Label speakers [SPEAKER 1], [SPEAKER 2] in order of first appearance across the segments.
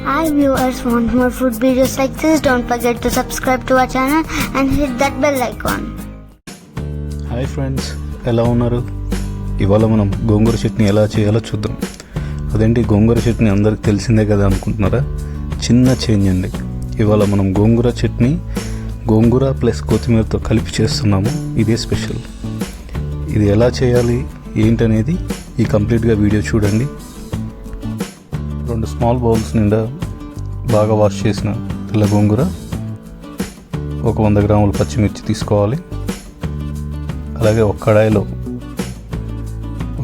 [SPEAKER 1] Hi viewers, want more food videos like this? Don't forget to subscribe to our channel and hit that bell icon.
[SPEAKER 2] Hi friends, ఎలా ఉన్నారు? ఇవాళ మనం గోంగూర చట్నీ ఎలా చేయాలో చూద్దాం. అదేంటి గోంగూర చట్నీ అందరికి తెలిసిందే కదా అనుకుంటున్నారా? చిన్న చేంజ్ అండి. ఇవాళ మనం గోంగూర చట్నీ గోంగూర ప్లస్ కొత్తిమీరతో కలిపి చేస్తున్నాము. ఇదే స్పెషల్. ఇది ఎలా చేయాలి ఏంటనేది ఈ కంప్లీట్గా వీడియో చూడండి. 2 స్మాల్ బౌల్స్ నిండా బాగా వాష్ చేసిన తెల్ల గోంగూర, ఒక 100 గ్రాముల పచ్చిమిర్చి తీసుకోవాలి. అలాగే ఒక కడాయిలో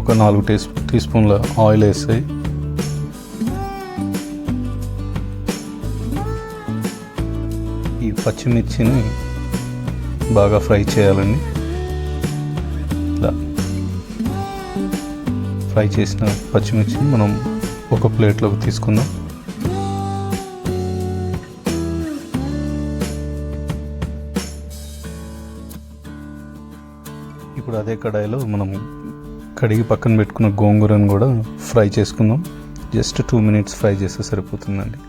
[SPEAKER 2] ఒక 4 టీ స్పూన్ల ఆయిల్ వేస్తాయి. ఈ పచ్చిమిర్చిని బాగా ఫ్రై చేయాలండి. ఇలా ఫ్రై చేసిన పచ్చిమిర్చిని మనం ఒక ప్లేట్లోకి తీసుకుందాం. ఇప్పుడు అదే కడాయిలో మనం కడిగి పక్కన పెట్టుకున్న గోంగూరను కూడా ఫ్రై చేసుకుందాం. జస్ట్ 2 మినిట్స్ ఫ్రై చేస్తే సరిపోతుందండి.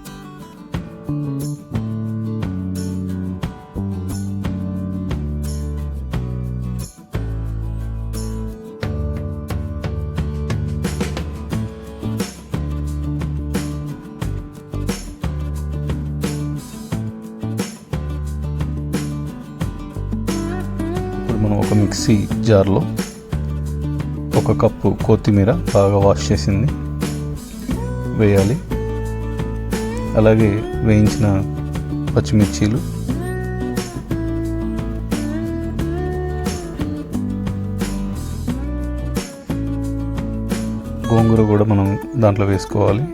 [SPEAKER 2] మనం ఒక మిక్సీ జార్లో 1 కప్పు కొత్తిమీర బాగా వాష్ చేసింది వేయాలి. అలాగే వేయించిన పచ్చిమిర్చీలు, గోంగూర కూడా మనం దాంట్లో వేసుకోవాలి.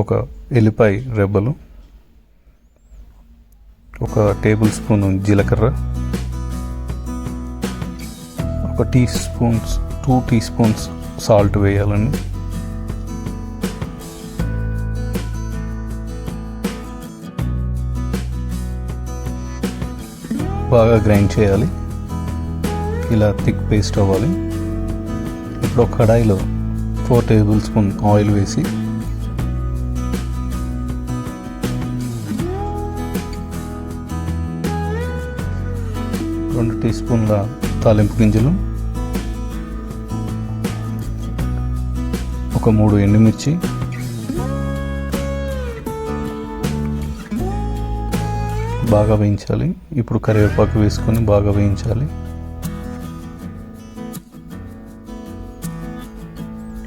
[SPEAKER 2] ఒక ఎల్లిపాయ రెబ్బలు, 1 టేబుల్ స్పూన్ జీలకర్ర, 2 టీ స్పూన్స్ సాల్ట్ వేయాలండి. బాగా గ్రైండ్ చేయాలి. ఇలా థిక్ పేస్ట్ అవ్వాలి. ఇప్పుడు ఒక కడాయిలో 4 టేబుల్ స్పూన్ ఆయిల్ వేసి రెండు టీ స్పూన్ల తాలింపు గింజలు, 3 ఎండుమిర్చి, బాగా వేయించాలి. ఇప్పుడు కరివేపాకు వేసుకొని బాగా వేయించాలి.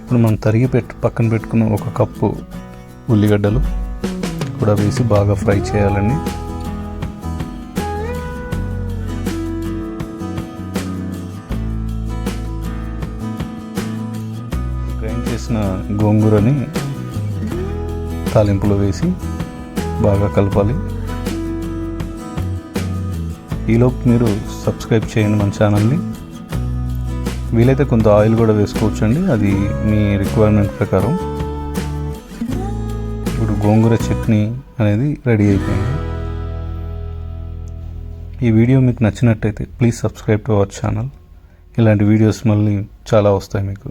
[SPEAKER 2] ఇప్పుడు మనం తరిగి పక్కన పెట్టుకున్న 1 కప్పు ఉల్లిగడ్డలు కూడా వేసి బాగా ఫ్రై చేయాలండి. గ్రైండ్ చేసిన గోంగూరని తాలింపులో వేసి బాగా కలపాలి. ఈలోపు మీరు సబ్స్క్రైబ్ చేయండి మన ఛానల్ని. వీలైతే కొంత ఆయిల్ కూడా వేసుకోవచ్చండి, అది మీ రిక్వైర్మెంట్ ప్రకారం. ఇప్పుడు గోంగూర చట్నీ అనేది రెడీ అయిపోయింది. ఈ వీడియో మీకు నచ్చినట్టయితే please subscribe to our channel. ఇలాంటి వీడియోస్ మళ్ళీ చాలా వస్తాయి మీకు.